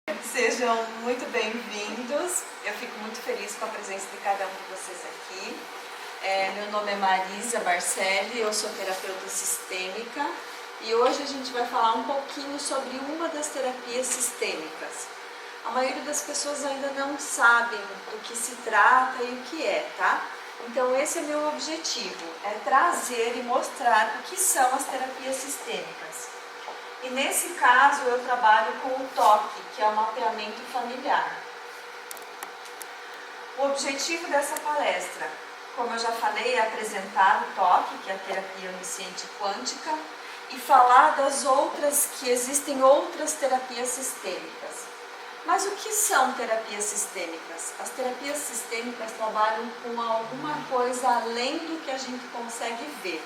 Sejam muito bem-vindos. Eu fico muito feliz com a presença de cada um de vocês aqui. Meu nome é Marisa Barcelli, eu sou terapeuta sistêmica e hoje a gente vai falar um pouquinho sobre uma das terapias sistêmicas. A maioria das pessoas ainda não sabem do que se trata e o que é, tá? Então esse é meu objetivo, é trazer e mostrar o que são as terapias sistêmicas. E nesse caso eu trabalho com o TOC, que é o mapeamento familiar. O objetivo dessa palestra, como eu já falei, é apresentar o TOC, que é a terapia onisciente quântica, e falar das outras, que existem outras terapias sistêmicas. Mas o que são terapias sistêmicas? As terapias sistêmicas trabalham com alguma coisa além do que a gente consegue ver.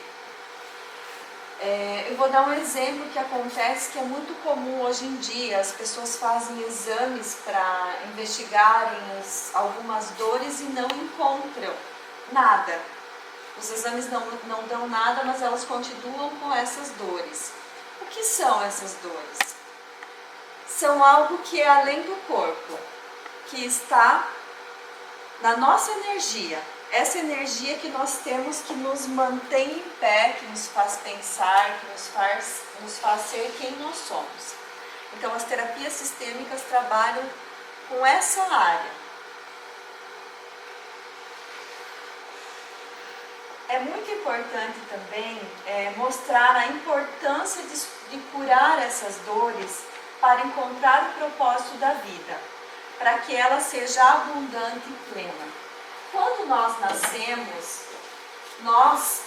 Eu vou dar um exemplo que acontece, que é muito comum hoje em dia. As pessoas fazem exames para investigarem algumas dores e não encontram nada. Os exames não dão nada, mas elas continuam com essas dores. O que são essas dores? São algo que é além do corpo, que está na nossa energia. Essa energia que nós temos, que nos mantém em pé, que nos faz pensar, que nos faz ser quem nós somos. Então as terapias sistêmicas trabalham com essa área. É muito importante também mostrar a importância de curar essas dores para encontrar o propósito da vida, para que ela seja abundante e plena. Quando nós nascemos, nós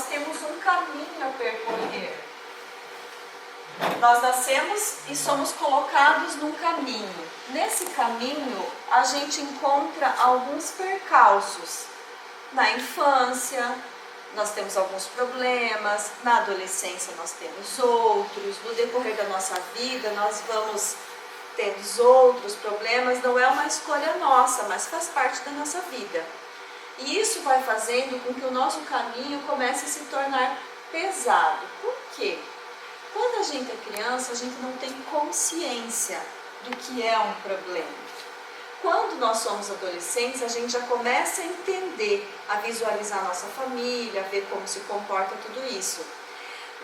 temos um caminho a percorrer. Nós nascemos e somos colocados num caminho. Nesse caminho, a gente encontra alguns percalços. Na infância, nós temos alguns problemas. Na adolescência, nós temos outros. No decorrer da nossa vida, nós vamos tendo outros problemas. Não é uma escolha nossa, mas faz parte da nossa vida. E isso vai fazendo com que o nosso caminho comece a se tornar pesado. Por quê? Quando a gente é criança, a gente não tem consciência do que é um problema. Quando nós somos adolescentes, a gente já começa a entender, a visualizar a nossa família, a ver como se comporta tudo isso.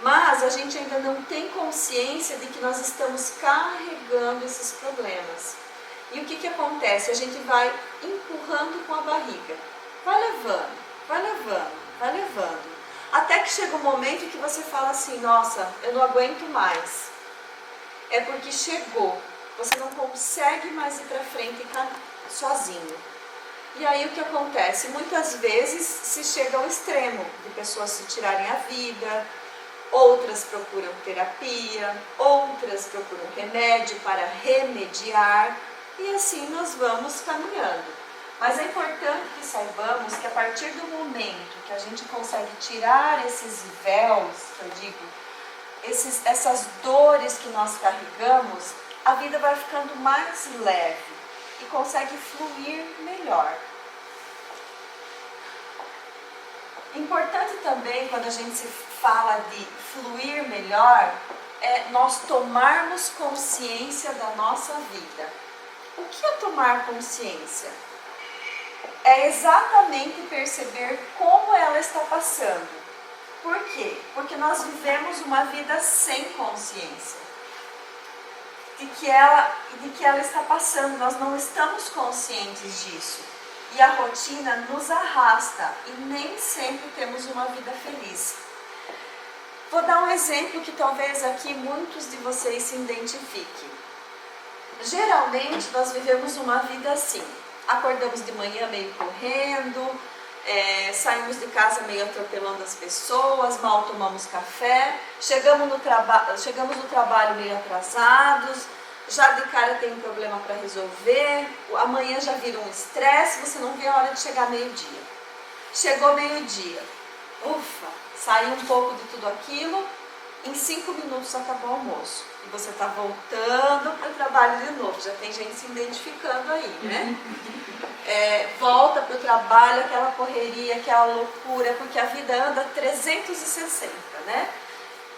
Mas a gente ainda não tem consciência de que nós estamos carregando esses problemas. E o que acontece? A gente vai empurrando com a barriga. Vai levando, vai levando, vai levando. Até que chega um momento que você fala assim, nossa, eu não aguento mais. É porque chegou. Você não consegue mais ir para frente sozinho. E aí o que acontece? Muitas vezes se chega ao extremo de pessoas se tirarem a vida. Outras procuram terapia, outras procuram remédio para remediar, e assim nós vamos caminhando. Mas é importante que saibamos que a partir do momento que a gente consegue tirar esses véus, que eu digo, essas dores que nós carregamos, a vida vai ficando mais leve e consegue fluir melhor. Importante também, quando a gente se fala de fluir melhor, é nós tomarmos consciência da nossa vida. O que é tomar consciência? É exatamente perceber como ela está passando. Por quê? Porque nós vivemos uma vida sem consciência de que ela está passando. Nós não estamos conscientes disso. E a rotina nos arrasta e nem sempre temos uma vida feliz. Vou dar um exemplo que talvez aqui muitos de vocês se identifiquem. Geralmente nós vivemos uma vida assim. Acordamos de manhã meio correndo, saímos de casa meio atropelando as pessoas, mal tomamos café, chegamos no trabalho meio atrasados, já de cara tem um problema para resolver, amanhã já vira um estresse, você não vê a hora de chegar meio-dia. Chegou meio-dia, ufa, saiu um pouco de tudo aquilo, em 5 minutos acabou o almoço. E você está voltando para o trabalho de novo, já tem gente se identificando aí, né? Volta para o trabalho, aquela correria, aquela loucura, porque a vida anda 360, né?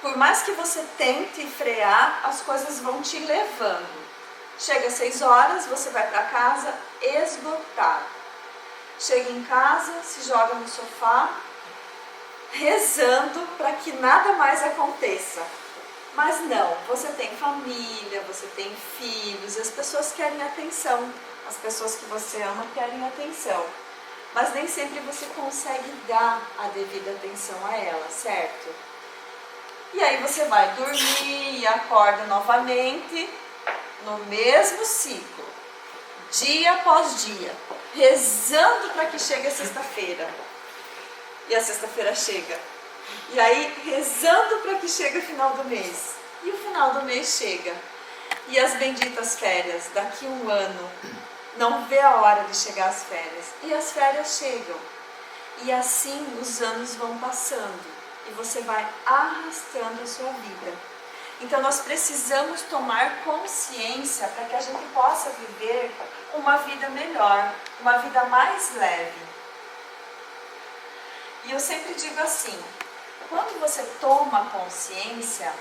Por mais que você tente frear, as coisas vão te levando. Chega às 6 horas, você vai para casa esgotado. Chega em casa, se joga no sofá, rezando para que nada mais aconteça. Mas não, você tem família, você tem filhos, as pessoas querem atenção, as pessoas que você ama querem atenção. Mas nem sempre você consegue dar a devida atenção a elas, certo? E aí você vai dormir e acorda novamente no mesmo ciclo, dia após dia, rezando para que chegue a sexta-feira. E a sexta-feira chega. E aí rezando para que chegue o final do mês. E o final do mês chega. E as benditas férias, daqui um ano, não vê a hora de chegar as férias. E as férias chegam. E assim os anos vão passando. E você vai arrastando a sua vida. Então nós precisamos tomar consciência para que a gente possa viver uma vida melhor, uma vida mais leve. E eu sempre digo assim, quando você toma consciência,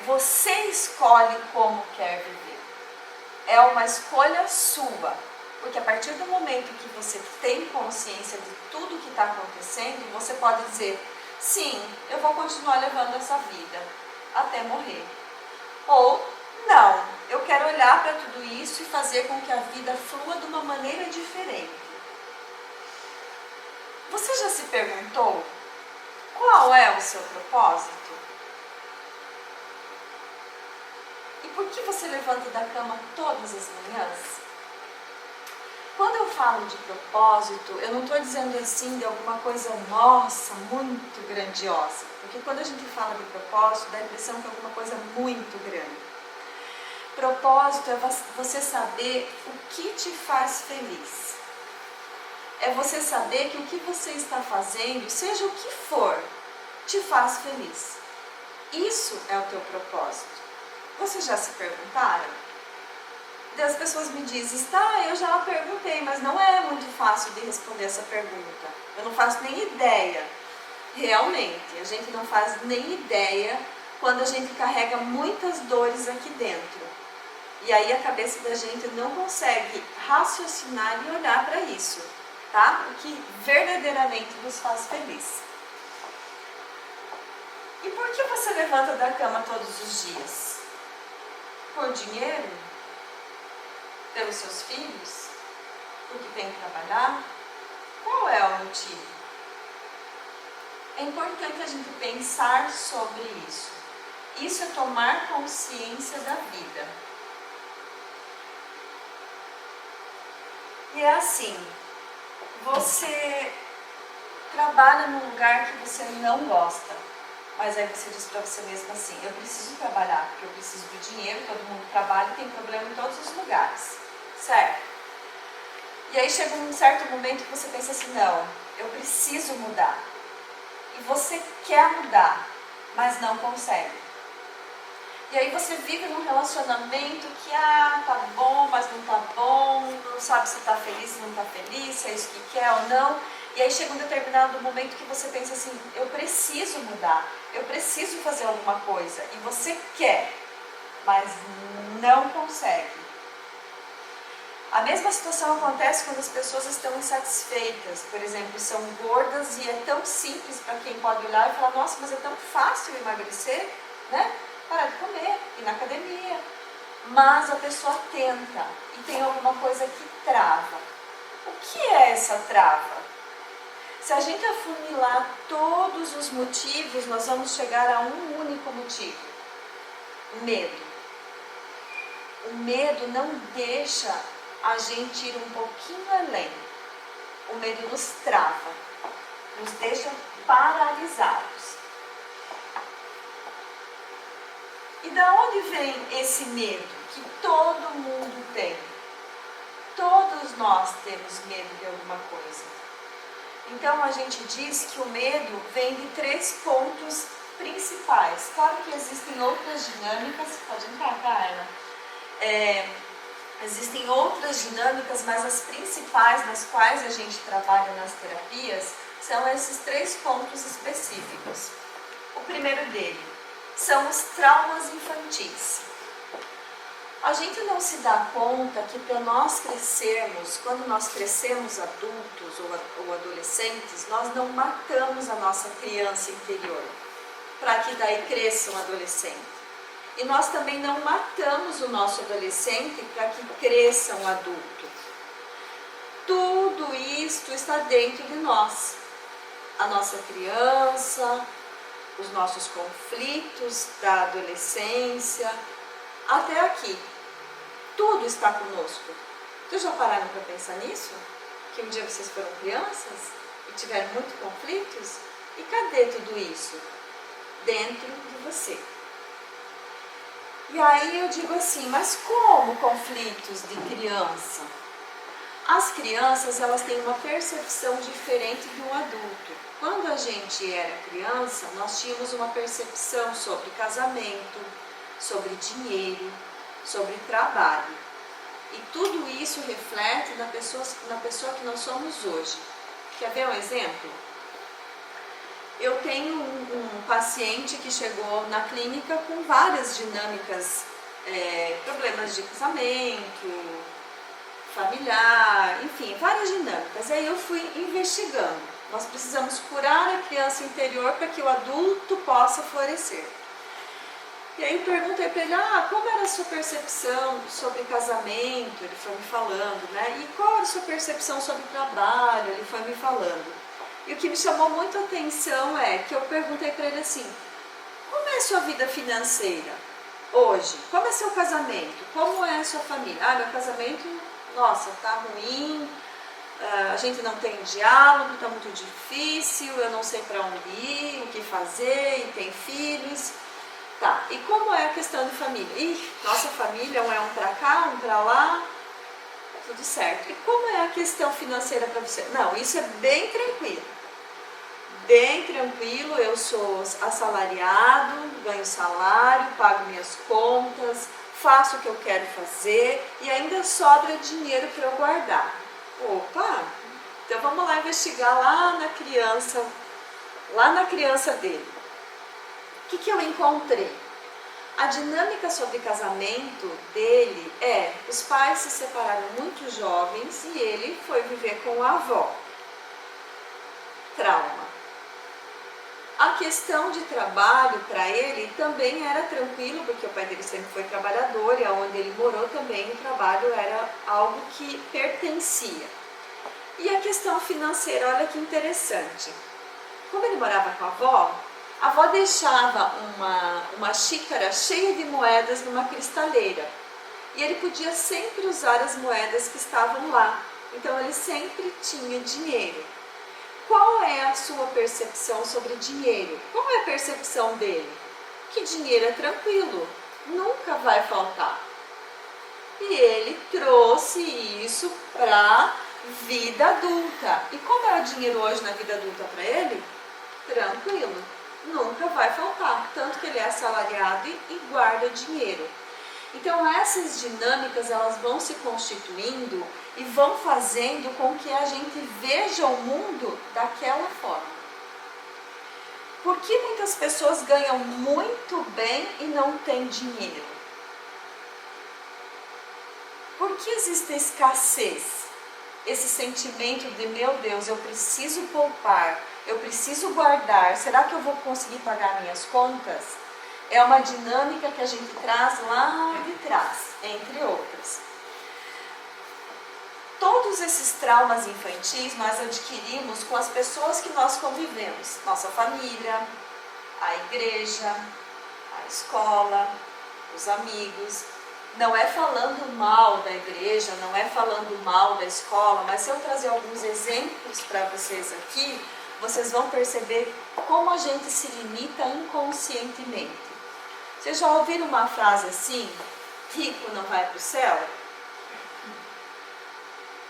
você escolhe como quer viver. É uma escolha sua. Porque a partir do momento que você tem consciência de tudo que está acontecendo, você pode dizer, sim, eu vou continuar levando essa vida até morrer. Ou, não, eu quero olhar para tudo isso e fazer com que a vida flua de uma maneira diferente. Você já se perguntou qual é o seu propósito? E por que você levanta da cama todas as manhãs? Quando eu falo de propósito, eu não estou dizendo assim de alguma coisa, nossa, muito grandiosa. Porque quando a gente fala de propósito, dá a impressão que é alguma coisa muito grande. Propósito é você saber o que te faz feliz. É você saber que o que você está fazendo, seja o que for, te faz feliz. Isso é o teu propósito. Vocês já se perguntaram? As pessoas me dizem, eu já perguntei, mas não é muito fácil de responder essa pergunta. Eu não faço nem ideia. Realmente, a gente não faz nem ideia quando a gente carrega muitas dores aqui dentro. E aí a cabeça da gente não consegue raciocinar e olhar para isso, tá? O que verdadeiramente nos faz feliz. E por que você levanta da cama todos os dias? Por dinheiro? Pelos seus filhos? Porque tem que trabalhar? Qual é o motivo? É importante a gente pensar sobre isso. Isso é tomar consciência da vida. E é assim, você trabalha num lugar que você não gosta, mas aí você diz para você mesmo assim, eu preciso trabalhar, porque eu preciso do dinheiro, todo mundo trabalha e tem problema em todos os lugares, certo? E aí chega um certo momento que você pensa assim, não, eu preciso mudar. E você quer mudar, mas não consegue. E aí você vive num relacionamento que, tá bom, mas não tá bom, não sabe se tá feliz, se não tá feliz, se é isso que quer ou não. E aí chega um determinado momento que você pensa assim, eu preciso mudar, eu preciso fazer alguma coisa. E você quer, mas não consegue. A mesma situação acontece quando as pessoas estão insatisfeitas. Por exemplo, são gordas e é tão simples para quem pode olhar e falar, nossa, mas é tão fácil emagrecer, né? Parar de comer, ir na academia. Mas a pessoa tenta e tem alguma coisa que trava. O que é essa trava? Se a gente afunilar todos os motivos, nós vamos chegar a um único motivo. Medo. O medo não deixa a gente ir um pouquinho além. O medo nos trava, nos deixa paralisados. E da onde vem esse medo que todo mundo tem? Todos nós temos medo de alguma coisa. Então a gente diz que o medo vem de 3 pontos principais. Claro que existem outras dinâmicas, pode entrar, Carla. Existem outras dinâmicas, mas as principais nas quais a gente trabalha nas terapias são esses 3 pontos específicos. O primeiro dele são os traumas infantis. A gente não se dá conta que para nós crescermos, quando nós crescemos adultos ou adolescentes, nós não matamos a nossa criança interior, para que daí cresça um adolescente. E nós também não matamos o nosso adolescente para que cresça um adulto. Tudo isto está dentro de nós. A nossa criança, os nossos conflitos da adolescência, até aqui. Tudo está conosco. Vocês já pararam para pensar nisso? Que um dia vocês foram crianças e tiveram muitos conflitos? E cadê tudo isso? Dentro de você. E aí eu digo assim, mas como conflitos de criança? As crianças, elas têm uma percepção diferente de um adulto. Quando a gente era criança, nós tínhamos uma percepção sobre casamento, sobre dinheiro, sobre trabalho. E tudo isso reflete na pessoa que nós somos hoje. Quer ver um exemplo? Eu tenho um paciente que chegou na clínica com várias dinâmicas, problemas de casamento, familiar, enfim, várias dinâmicas. E aí eu fui investigando. Nós precisamos curar a criança interior para que o adulto possa florescer. E aí eu perguntei para ele, como era a sua percepção sobre casamento? Ele foi me falando, né? E qual era a sua percepção sobre trabalho? Ele foi me falando. E o que me chamou muito a atenção é que eu perguntei para ele assim, como é a sua vida financeira hoje? Como é seu casamento? Como é a sua família? Meu casamento, nossa, tá ruim, a gente não tem diálogo, tá muito difícil, eu não sei para onde ir, o que fazer, e tem filhos. Tá, e como é a questão de família? Nossa família, um para cá, um para lá, tudo certo. E como é a questão financeira para você? Não, isso é bem tranquilo. Bem tranquilo, eu sou assalariado, ganho salário, pago minhas contas, faço o que eu quero fazer e ainda sobra dinheiro para eu guardar. Opa, então vamos lá investigar lá na criança dele. O que eu encontrei? A dinâmica sobre casamento dele os pais se separaram muito jovens e ele foi viver com a avó. Trauma. A questão de trabalho para ele também era tranquilo, porque o pai dele sempre foi trabalhador e onde ele morou também o trabalho era algo que pertencia. E a questão financeira, olha que interessante. Como ele morava com a avó deixava uma xícara cheia de moedas numa cristaleira. E ele podia sempre usar as moedas que estavam lá. Então ele sempre tinha dinheiro. Qual é a sua percepção sobre dinheiro? Qual é a percepção dele? Que dinheiro é tranquilo, nunca vai faltar. E ele trouxe isso para a vida adulta. E como é o dinheiro hoje na vida adulta para ele? Tranquilo, nunca vai faltar. Tanto que ele é assalariado e guarda dinheiro. Então essas dinâmicas elas vão se constituindo e vão fazendo com que a gente veja o mundo daquela forma. Por que muitas pessoas ganham muito bem e não têm dinheiro? Por que existe escassez? Esse sentimento de, meu Deus, eu preciso poupar, eu preciso guardar, será que eu vou conseguir pagar minhas contas? É uma dinâmica que a gente traz lá de trás, entre outras. Todos esses traumas infantis nós adquirimos com as pessoas que nós convivemos. Nossa família, a igreja, a escola, os amigos. Não é falando mal da igreja, não é falando mal da escola, mas se eu trazer alguns exemplos para vocês aqui, vocês vão perceber como a gente se limita inconscientemente. Vocês já ouviram uma frase assim? Rico não vai para o céu?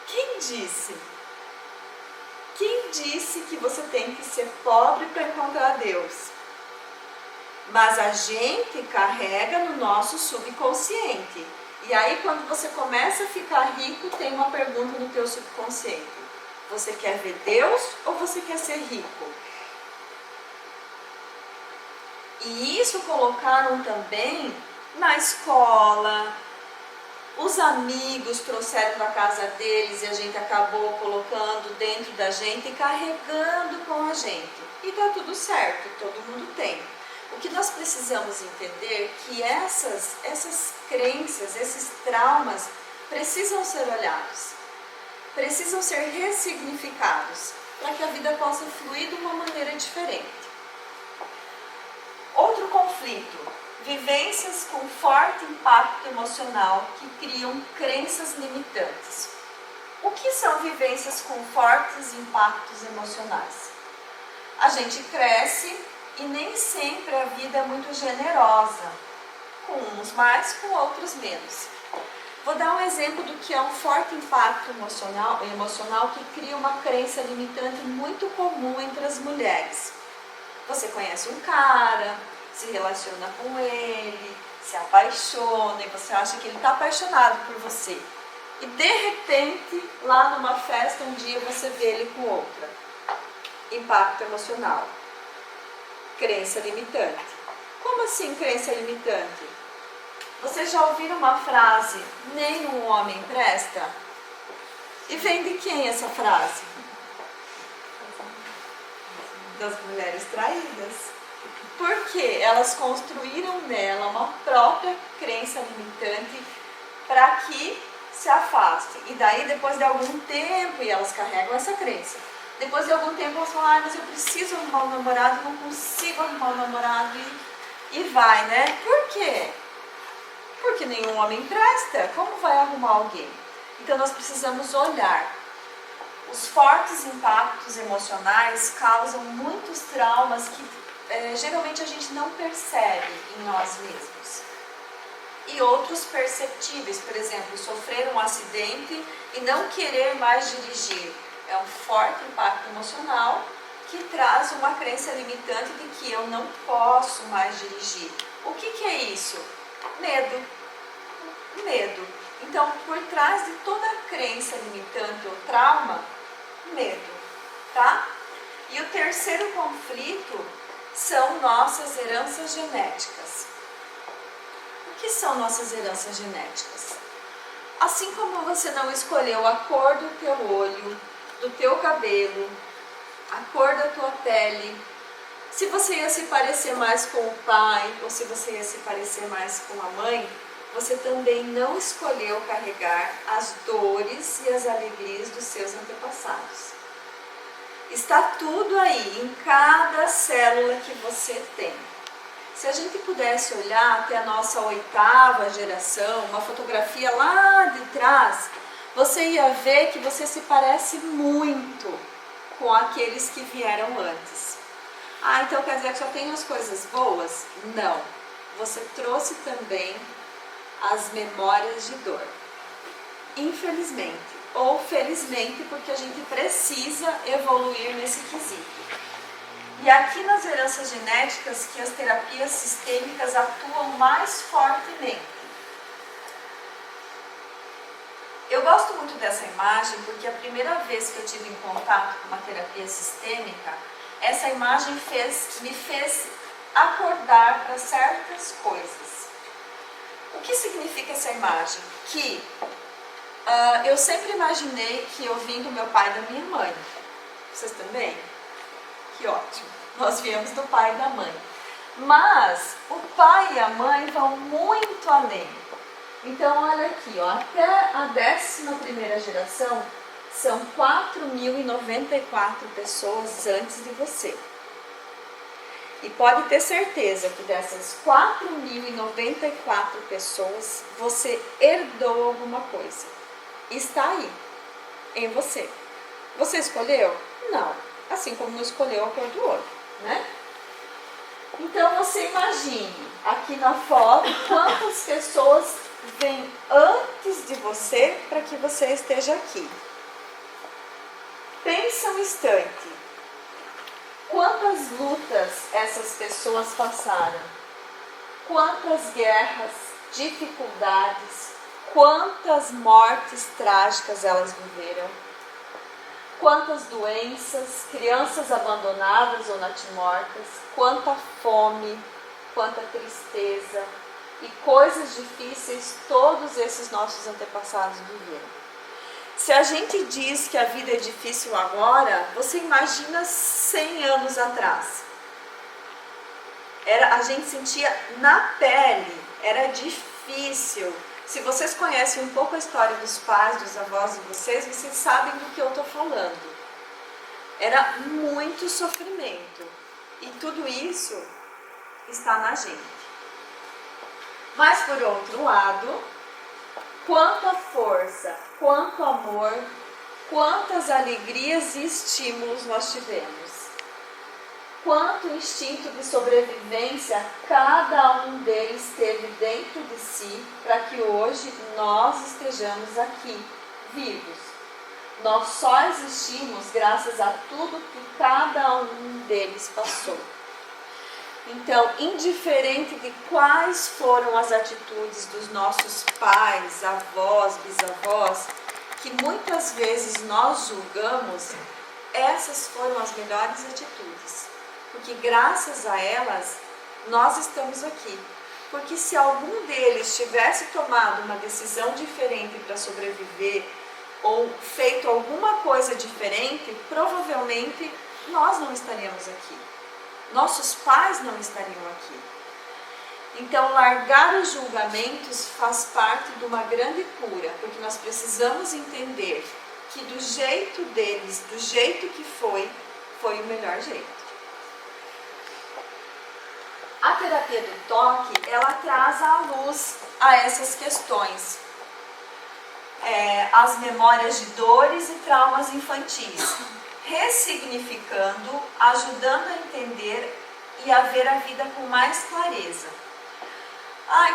Quem disse? Quem disse que você tem que ser pobre para encontrar Deus? Mas a gente carrega no nosso subconsciente. E aí quando você começa a ficar rico, tem uma pergunta no teu subconsciente. Você quer ver Deus ou você quer ser rico? E isso colocaram também na escola, os amigos trouxeram para a casa deles e a gente acabou colocando dentro da gente e carregando com a gente. E tá tudo certo, todo mundo tem. O que nós precisamos entender é que essas crenças, esses traumas precisam ser olhados, precisam ser ressignificados para que a vida possa fluir de uma maneira diferente. Outro conflito, vivências com forte impacto emocional que criam crenças limitantes. O que são vivências com fortes impactos emocionais? A gente cresce e nem sempre a vida é muito generosa, com uns mais, com outros menos. Vou dar um exemplo do que é um forte impacto emocional que cria uma crença limitante muito comum entre as mulheres. Você conhece um cara, se relaciona com ele, se apaixona e você acha que ele está apaixonado por você. E de repente, lá numa festa, um dia você vê ele com outra. Impacto emocional. Crença limitante. Como assim crença limitante? Vocês já ouviram uma frase, nenhum homem presta? E vem de quem essa frase? Das mulheres traídas. Porque elas construíram nela uma própria crença limitante para que se afaste. E daí, depois de algum tempo, e elas carregam essa crença. Depois de algum tempo, elas falam, mas eu preciso arrumar um namorado, não consigo arrumar um namorado. E vai, né? Por quê? Porque nenhum homem presta. Como vai arrumar alguém? Então, nós precisamos olhar. Os fortes impactos emocionais causam muitos traumas que geralmente a gente não percebe em nós mesmos. E outros perceptíveis, por exemplo, sofrer um acidente e não querer mais dirigir. É um forte impacto emocional que traz uma crença limitante de que eu não posso mais dirigir. O que é isso? Medo. Medo. Então, por trás de toda crença limitante ou trauma, medo, tá? E o terceiro conflito são nossas heranças genéticas. O que são nossas heranças genéticas? Assim como você não escolheu a cor do teu olho, do teu cabelo, a cor da tua pele, se você ia se parecer mais com o pai ou se você ia se parecer mais com a mãe, você também não escolheu carregar as dores e as alegrias dos seus antepassados. Está tudo aí, em cada célula que você tem. Se a gente pudesse olhar até a nossa 8ª geração, uma fotografia lá de trás, você ia ver que você se parece muito com aqueles que vieram antes. Ah, então quer dizer que só tem as coisas boas? Não. Você trouxe também as memórias de dor. Infelizmente. Ou felizmente, porque a gente precisa evoluir nesse quesito. E aqui nas heranças genéticas que as terapias sistêmicas atuam mais fortemente. Eu gosto muito dessa imagem porque a primeira vez que eu tive em contato com uma terapia sistêmica, essa imagem me fez acordar para certas coisas. O que significa essa imagem? Que eu sempre imaginei que eu vim do meu pai e da minha mãe. Vocês também? Que ótimo. Nós viemos do pai e da mãe. Mas o pai e a mãe vão muito além. Então, olha aqui, ó, até a 11ª geração, são 4.094 pessoas antes de você. E pode ter certeza que dessas 4.094 pessoas, você herdou alguma coisa. Está aí, em você. Você escolheu? Não. Assim como não escolheu a cor do olho, né? Então, você imagine, aqui na foto, quantas pessoas vêm antes de você para que você esteja aqui. Pensa um instante. Quantas lutas essas pessoas passaram? Quantas guerras, dificuldades, quantas mortes trágicas elas viveram? Quantas doenças, crianças abandonadas ou natimortas, quanta fome, quanta tristeza, e coisas difíceis todos esses nossos antepassados viveram. Se a gente diz que a vida é difícil agora, você imagina 100 anos atrás. A gente sentia na pele, era difícil. Se vocês conhecem um pouco a história dos pais, dos avós de vocês sabem do que eu estou falando. Era muito sofrimento. E tudo isso está na gente. Mas, por outro lado, quanta força, quanto amor, quantas alegrias e estímulos nós tivemos. Quanto instinto de sobrevivência cada um deles teve dentro de si para que hoje nós estejamos aqui, vivos. Nós só existimos graças a tudo que cada um deles passou. Então, indiferente de quais foram as atitudes dos nossos pais, avós, bisavós, que muitas vezes nós julgamos, essas foram as melhores atitudes. Porque graças a elas, nós estamos aqui. Porque se algum deles tivesse tomado uma decisão diferente para sobreviver, ou feito alguma coisa diferente, provavelmente nós não estaríamos aqui. Nossos pais não estariam aqui. Então, largar os julgamentos faz parte de uma grande cura, porque nós precisamos entender que do jeito deles, do jeito que foi o melhor jeito. A terapia do toque, ela traz à luz a essas questões. As memórias de dores e traumas infantis, ressignificando, ajudando a entender e a ver a vida com mais clareza.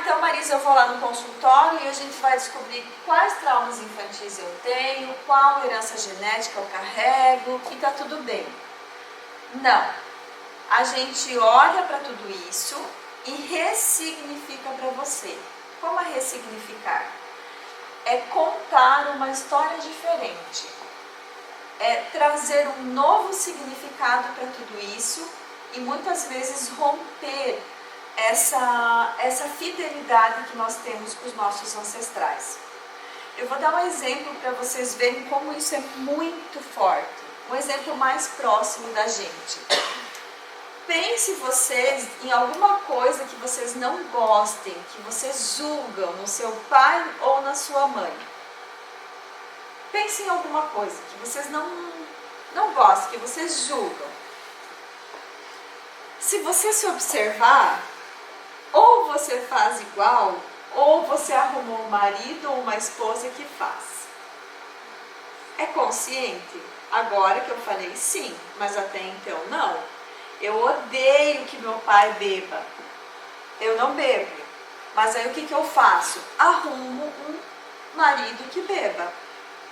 Então, Marisa, eu vou lá no consultório e a gente vai descobrir quais traumas infantis eu tenho, qual herança genética eu carrego, que está tudo bem. Não. A gente olha para tudo isso e ressignifica para você. Como é ressignificar? É contar uma história diferente. É trazer um novo significado para tudo isso e muitas vezes romper essa fidelidade que nós temos com os nossos ancestrais. Eu vou dar um exemplo para vocês verem como isso é muito forte. Um exemplo mais próximo da gente. Pense vocês em alguma coisa que vocês não gostem, que vocês julgam no seu pai ou na sua mãe. Pense em alguma coisa que vocês não gostam, que vocês julgam. Se você se observar, ou você faz igual, ou você arrumou um marido ou uma esposa que faz. É consciente? Agora que eu falei sim, mas até então não. Eu odeio que meu pai beba. Eu não bebo. Mas aí o que eu faço? Arrumo um marido que beba.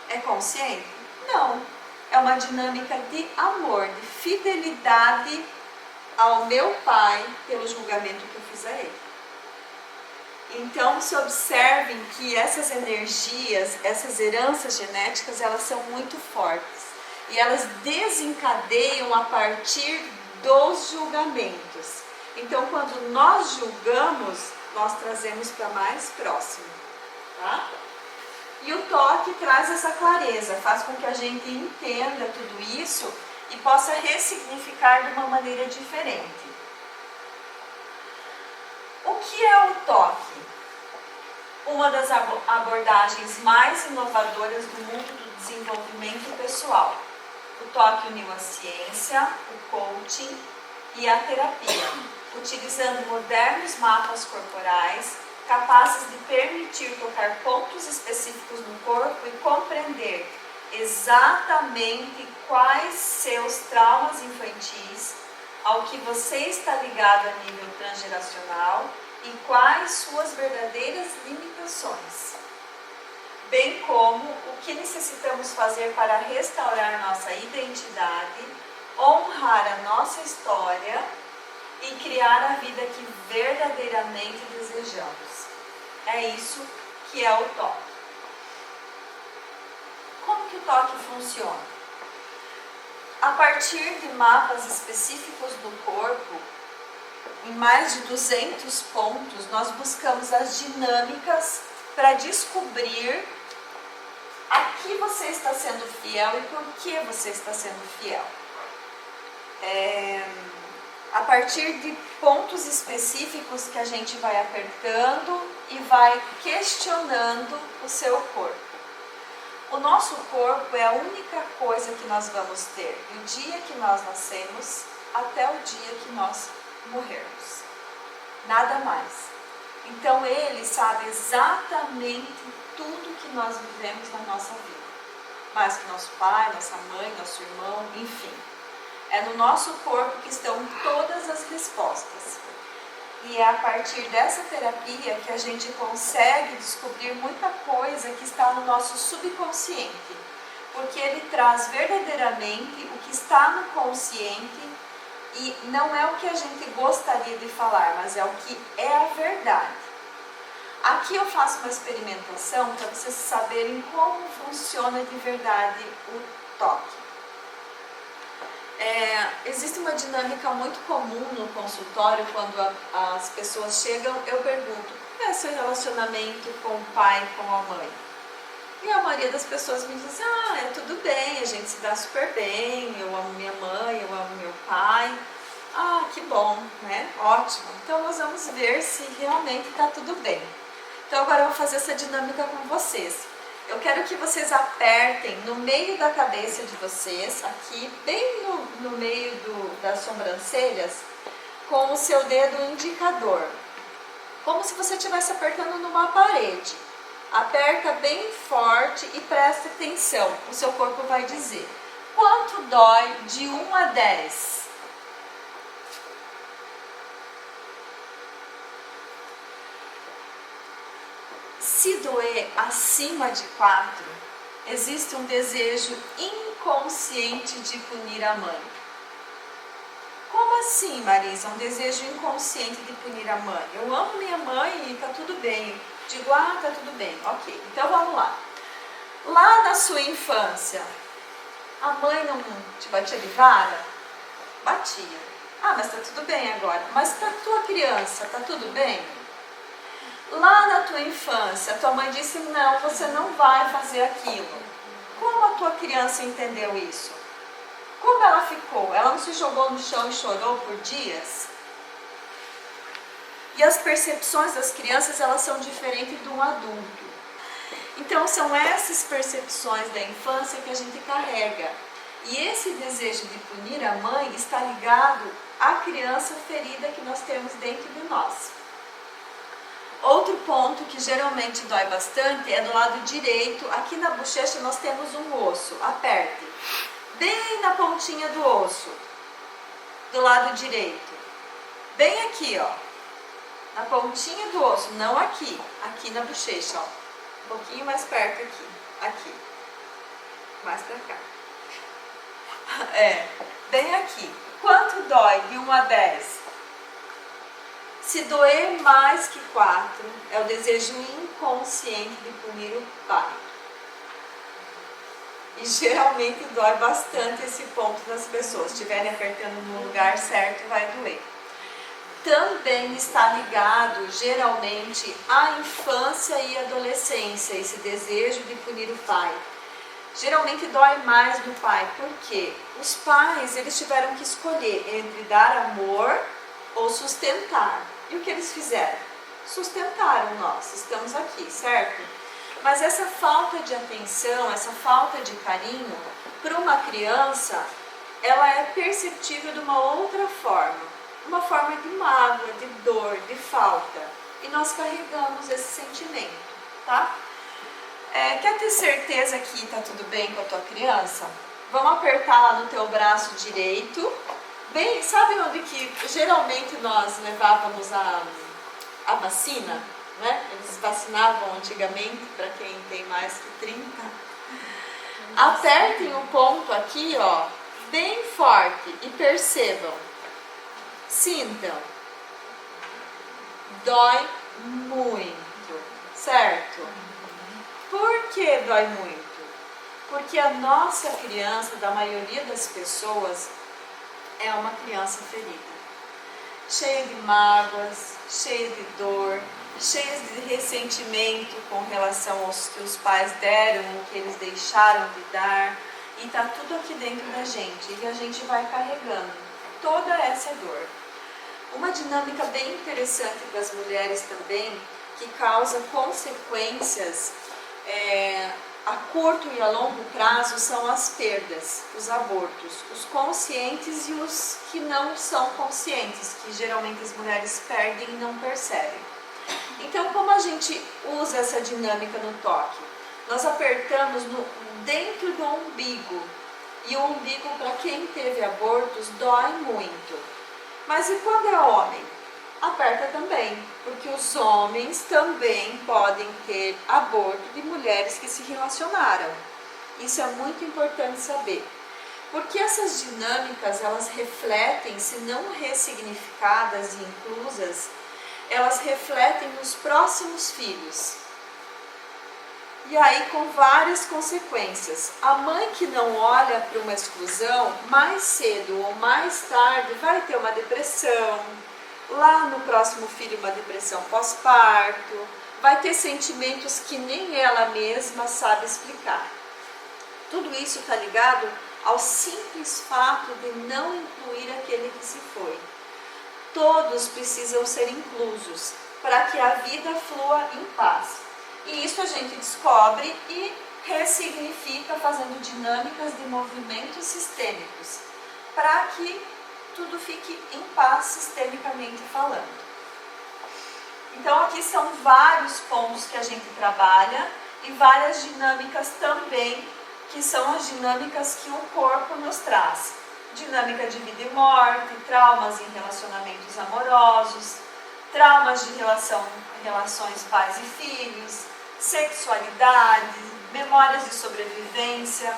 É consciente? Não. É uma dinâmica de amor, de fidelidade ao meu pai pelo julgamento que eu fiz a ele. Então, se observem que essas energias, essas heranças genéticas, elas são muito fortes. E elas desencadeiam a partir dos julgamentos. Então, quando nós julgamos, nós trazemos para mais próximo, tá? E o toque traz essa clareza, faz com que a gente entenda tudo isso e possa ressignificar de uma maneira diferente. O que é o toque? Uma das abordagens mais inovadoras do mundo do desenvolvimento pessoal. O toque uniu a ciência, o coaching e a terapia, utilizando modernos mapas corporais capazes de permitir tocar pontos específicos no corpo e compreender exatamente quais seus traumas infantis, ao que você está ligado a nível transgeracional e quais suas verdadeiras limitações, bem como o que necessitamos fazer para restaurar nossa identidade, honrar a nossa história e criar a vida que verdadeiramente desejamos. É isso que é o toque. Como que o toque funciona? A partir de mapas específicos do corpo, em mais de 200 pontos, nós buscamos as dinâmicas para descobrir a que você está sendo fiel e por que você está sendo fiel. A partir de pontos específicos que a gente vai apertando e vai questionando o seu corpo. O nosso corpo é a única coisa que nós vamos ter do dia que nós nascemos até o dia que nós morrermos. Nada mais. Então ele sabe exatamente tudo que nós vivemos na nossa vida. Mais que nosso pai, nossa mãe, nosso irmão, enfim. É no nosso corpo que estão todas as respostas. E é a partir dessa terapia que a gente consegue descobrir muita coisa que está no nosso subconsciente. Porque ele traz verdadeiramente o que está no consciente e não é o que a gente gostaria de falar, mas é o que é a verdade. Aqui eu faço uma experimentação para vocês saberem como funciona de verdade o toque. Existe uma dinâmica muito comum no consultório quando as pessoas chegam, eu pergunto, como é seu relacionamento com o pai e com a mãe? E a maioria das pessoas me diz, é tudo bem, a gente se dá super bem, eu amo minha mãe, eu amo meu pai. Que bom, né? Ótimo. Então nós vamos ver se realmente está tudo bem. Então agora eu vou fazer essa dinâmica com vocês. Eu quero que vocês apertem no meio da cabeça de vocês, aqui bem no meio das sobrancelhas, com o seu dedo indicador. Como se você estivesse apertando numa parede. Aperta bem forte e presta atenção. O seu corpo vai dizer. Quanto dói de 1 a 10? Se doer acima de 4, existe um desejo inconsciente de punir a mãe. Como assim, Marisa? Um desejo inconsciente de punir a mãe? Eu amo minha mãe e tá tudo bem. Digo, tá tudo bem. Ok, então vamos lá. Lá na sua infância, a mãe não te batia de vara? Batia. Mas tá tudo bem agora. Mas pra tua criança, tá tudo bem? Lá na tua infância, a tua mãe disse, não, você não vai fazer aquilo. Como a tua criança entendeu isso? Como ela ficou? Ela não se jogou no chão e chorou por dias? E as percepções das crianças, elas são diferentes de um adulto. Então, são essas percepções da infância que a gente carrega. E esse desejo de punir a mãe está ligado à criança ferida que nós temos dentro de nós. Outro ponto que geralmente dói bastante é do lado direito. Aqui na bochecha nós temos um osso. Aperte. Bem na pontinha do osso. Do lado direito. Bem aqui, ó. Na pontinha do osso. Não aqui. Aqui na bochecha, ó. Um pouquinho mais perto aqui. Aqui. Mais pra cá. Bem aqui. Quanto dói de 1 a 10? Se doer mais que 4, é o desejo inconsciente de punir o pai. E geralmente dói bastante esse ponto das pessoas. Se estiverem apertando no lugar certo, vai doer. Também está ligado, geralmente, à infância e adolescência, esse desejo de punir o pai. Geralmente dói mais no pai, porque os pais, eles tiveram que escolher entre dar amor ou sustentar. E o que eles fizeram? Sustentaram nós, estamos aqui, certo? Mas essa falta de atenção, essa falta de carinho, para uma criança, ela é perceptível de uma outra forma. Uma forma de mágoa, de dor, de falta. E nós carregamos esse sentimento, tá? Quer ter certeza que está tudo bem com a tua criança? Vamos apertar lá no teu braço direito. Bem, sabe onde que geralmente nós levávamos a vacina? Né? Eles vacinavam antigamente, para quem tem mais que 30. Apertem o ponto aqui, ó, bem forte e percebam. Sintam. Dói muito, certo? Por que dói muito? Porque a nossa criança, da maioria das pessoas, é uma criança ferida. cheia de mágoas, cheia de dor, cheia de ressentimento com relação aos que os pais deram, o que eles deixaram de dar, e está tudo aqui dentro da gente, e a gente vai carregando toda essa dor. Uma dinâmica bem interessante para as mulheres também, que causa consequências a curto e a longo prazo, são as perdas, os abortos, os conscientes e os que não são conscientes, que geralmente as mulheres perdem e não percebem. Então, como a gente usa essa dinâmica no toque? Nós apertamos dentro do umbigo, e o umbigo, para quem teve abortos, dói muito. Mas e quando é homem? Aperta também, porque os homens também podem ter aborto de mulheres que se relacionaram. Isso é muito importante saber. Porque essas dinâmicas, elas refletem, se não ressignificadas e inclusas, elas refletem nos próximos filhos. E aí com várias consequências. A mãe que não olha para uma exclusão, mais cedo ou mais tarde vai ter uma depressão, lá no próximo filho uma depressão pós-parto, vai ter sentimentos que nem ela mesma sabe explicar. Tudo isso está ligado ao simples fato de não incluir aquele que se foi. Todos precisam ser inclusos para que a vida flua em paz. E isso a gente descobre e ressignifica fazendo dinâmicas de movimentos sistêmicos, para que tudo fique em paz sistemicamente falando. Então aqui são vários pontos que a gente trabalha e várias dinâmicas também, que são as dinâmicas que o corpo nos traz. Dinâmica de vida e morte, traumas em relacionamentos amorosos, traumas de relações pais e filhos, sexualidade, memórias de sobrevivência,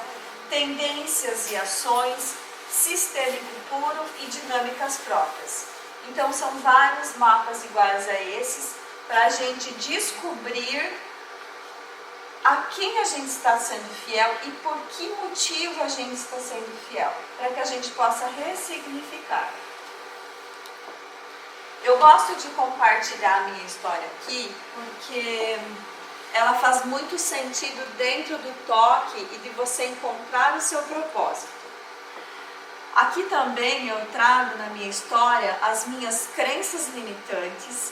tendências e ações, sistêmico puro e dinâmicas próprias. Então são vários mapas iguais a esses para a gente descobrir a quem a gente está sendo fiel e por que motivo a gente está sendo fiel, para que a gente possa ressignificar. Eu gosto de compartilhar a minha história aqui, porque ela faz muito sentido dentro do toque e de você encontrar o seu propósito. Aqui também eu trago na minha história as minhas crenças limitantes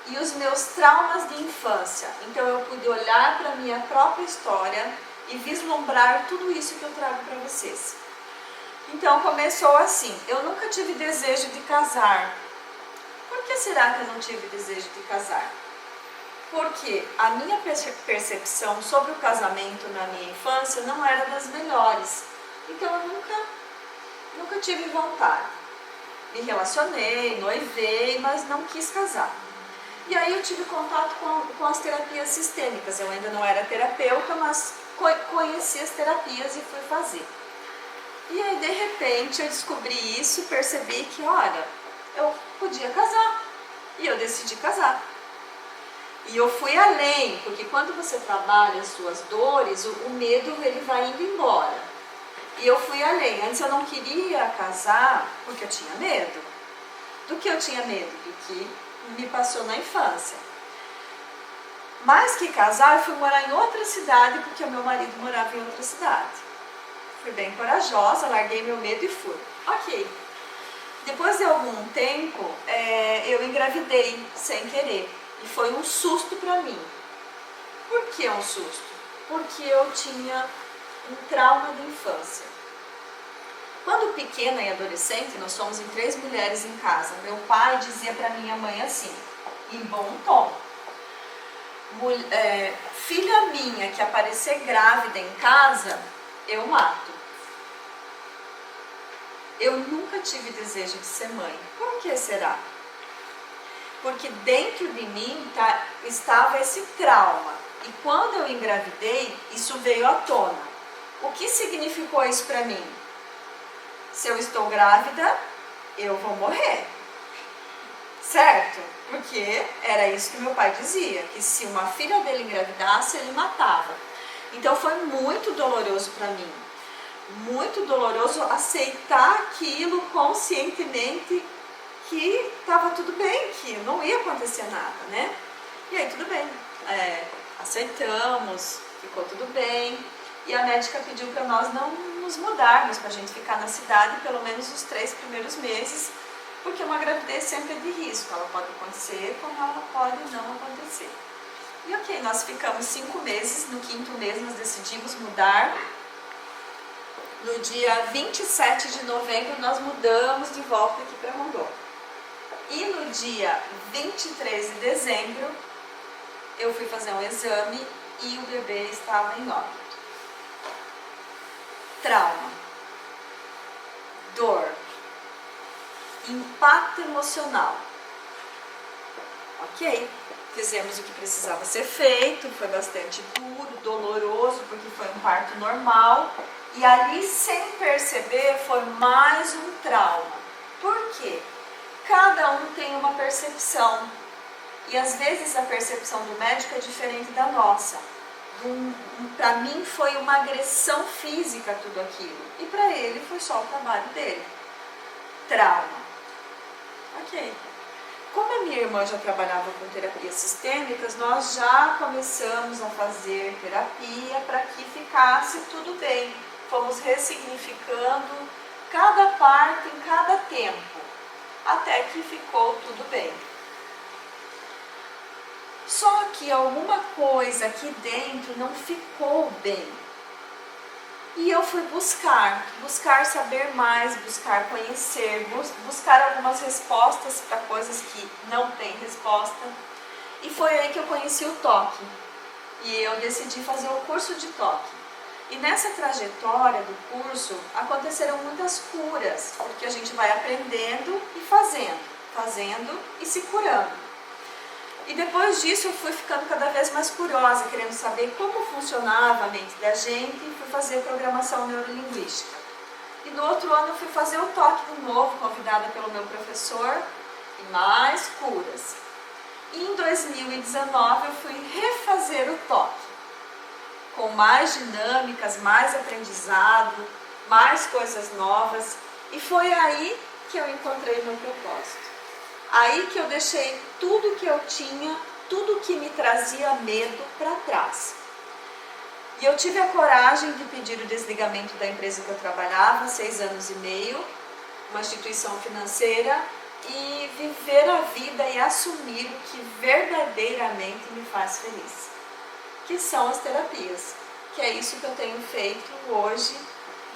e os meus traumas de infância. Então eu pude olhar para a minha própria história e vislumbrar tudo isso que eu trago para vocês. Então começou assim: eu nunca tive desejo de casar. Por que será que eu não tive desejo de casar? Porque a minha percepção sobre o casamento na minha infância não era das melhores. Então eu nunca tive vontade. Me relacionei, noivei, mas não quis casar. E aí eu tive contato com as terapias sistêmicas. Eu ainda não era terapeuta, mas conheci as terapias e fui fazer. E aí de repente eu descobri isso e percebi que, olha, eu podia casar. E eu decidi casar. E eu fui além, porque quando você trabalha as suas dores, o medo ele vai indo embora. E eu fui além. Antes eu não queria casar porque eu tinha medo. Do que eu tinha medo? Do que me passou na infância. Mais que casar, eu fui morar em outra cidade porque o meu marido morava em outra cidade. Fui bem corajosa, larguei meu medo e fui. Ok. Depois de algum tempo, eu engravidei sem querer. E foi um susto para mim. Por que um susto? Porque eu tinha um trauma de infância. Quando pequena e adolescente, nós somos em 3 mulheres em casa. Meu pai dizia para minha mãe assim, em bom tom: filha minha que aparecer grávida em casa, eu mato. Eu nunca tive desejo de ser mãe. Por que será? Porque dentro de mim estava esse trauma. E quando eu engravidei, isso veio à tona. O que significou isso para mim? Se eu estou grávida, eu vou morrer. Certo? Porque era isso que meu pai dizia, que se uma filha dele engravidasse, ele matava. Então foi muito doloroso para mim. Muito doloroso aceitar aquilo conscientemente, que estava tudo bem, que não ia acontecer nada, né? E aí tudo bem, aceitamos, ficou tudo bem. E a médica pediu para nós não nos mudarmos, para a gente ficar na cidade pelo menos os 3 primeiros meses, porque uma gravidez sempre é de risco, ela pode acontecer como ela pode não acontecer. E ok, nós ficamos 5 meses, no 5º mês nós decidimos mudar. No dia 27 de novembro nós mudamos de volta aqui para Rondônia. E no dia 23 de dezembro eu fui fazer um exame e o bebê estava em óbito. Trauma, dor, impacto emocional. Ok, fizemos o que precisava ser feito, foi bastante duro, doloroso, porque foi um parto normal. E ali, sem perceber, foi mais um trauma. Por quê? Cada um tem uma percepção. E às vezes a percepção do médico é diferente da nossa. Para mim foi uma agressão física tudo aquilo. E para ele foi só o trabalho dele. Trauma. Ok. Como a minha irmã já trabalhava com terapias sistêmicas, nós já começamos a fazer terapia para que ficasse tudo bem. Fomos ressignificando cada parte em cada tempo, até que ficou tudo bem. Só que alguma coisa aqui dentro não ficou bem. E eu fui buscar saber mais, buscar conhecer, buscar algumas respostas para coisas que não têm resposta. E foi aí que eu conheci o toque. E eu decidi fazer o curso de toque. E nessa trajetória do curso aconteceram muitas curas, porque a gente vai aprendendo e fazendo e se curando. E depois disso eu fui ficando cada vez mais curiosa, querendo saber como funcionava a mente da gente, e fui fazer programação neurolinguística. E no outro ano eu fui fazer o toque de novo, convidada pelo meu professor, e mais curas. E em 2019 eu fui refazer o toque, com mais dinâmicas, mais aprendizado, mais coisas novas. E foi aí que eu encontrei meu propósito. Aí que eu deixei tudo que eu tinha, tudo que me trazia medo para trás. E eu tive a coragem de pedir o desligamento da empresa que eu trabalhava, 6 anos e meio, uma instituição financeira, e viver a vida e assumir o que verdadeiramente me faz feliz, que são as terapias, que é isso que eu tenho feito hoje,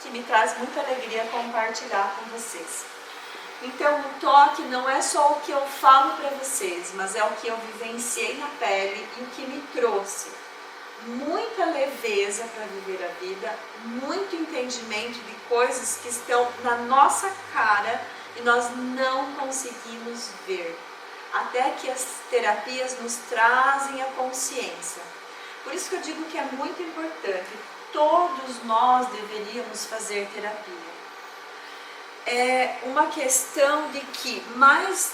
que me traz muita alegria compartilhar com vocês. Então, o toque não é só o que eu falo para vocês, mas é o que eu vivenciei na pele e o que me trouxe muita leveza para viver a vida, muito entendimento de coisas que estão na nossa cara e nós não conseguimos ver, até que as terapias nos trazem a consciência. Por isso que eu digo que é muito importante, todos nós deveríamos fazer terapia. É uma questão de que mais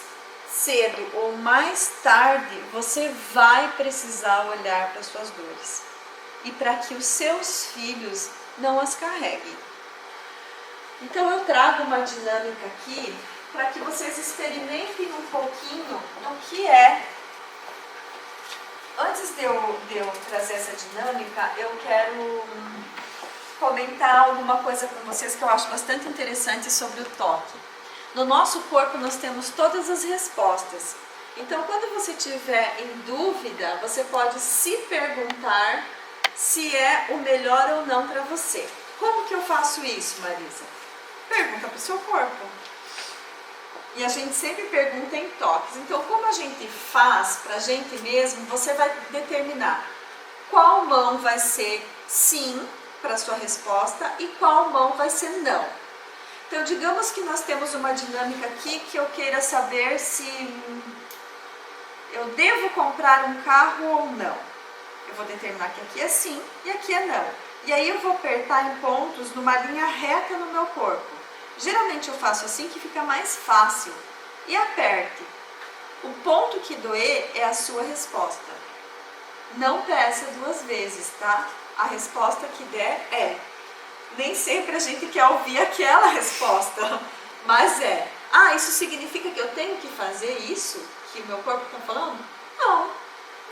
cedo ou mais tarde você vai precisar olhar para suas dores e para que os seus filhos não as carreguem. Então eu trago uma dinâmica aqui para que vocês experimentem um pouquinho do que é. Antes de eu trazer essa dinâmica, eu quero comentar alguma coisa com vocês que eu acho bastante interessante sobre o toque. No nosso corpo nós temos todas as respostas. Então, quando você tiver em dúvida, você pode se perguntar se é o melhor ou não para você. Como que eu faço isso, Marisa? Pergunta para o seu corpo. E a gente sempre pergunta em toques. Então, como a gente faz para a gente mesmo, você vai determinar qual mão vai ser sim para a sua resposta e qual mão vai ser não. Então, digamos que nós temos uma dinâmica aqui que eu queira saber se eu devo comprar um carro ou não. Eu vou determinar que aqui é sim e aqui é não. E aí eu vou apertar em pontos numa linha reta no meu corpo. Geralmente eu faço assim que fica mais fácil. E aperte. O ponto que doer é a sua resposta. Não peça 2 vezes, tá? A resposta que der é. Nem sempre a gente quer ouvir aquela resposta, mas é. Ah, isso significa que eu tenho que fazer isso que o meu corpo está falando? Não.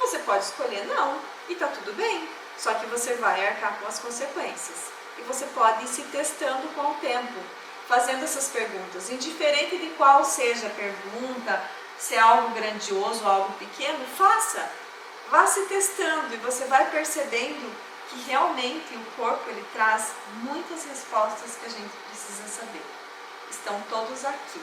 Você pode escolher não, e está tudo bem. Só que você vai arcar com as consequências. E você pode ir se testando com o tempo, fazendo essas perguntas. Indiferente de qual seja a pergunta, se é algo grandioso ou algo pequeno, faça. Vá se testando e você vai percebendo que realmente o corpo ele traz muitas respostas que a gente precisa saber. Estão todos aqui.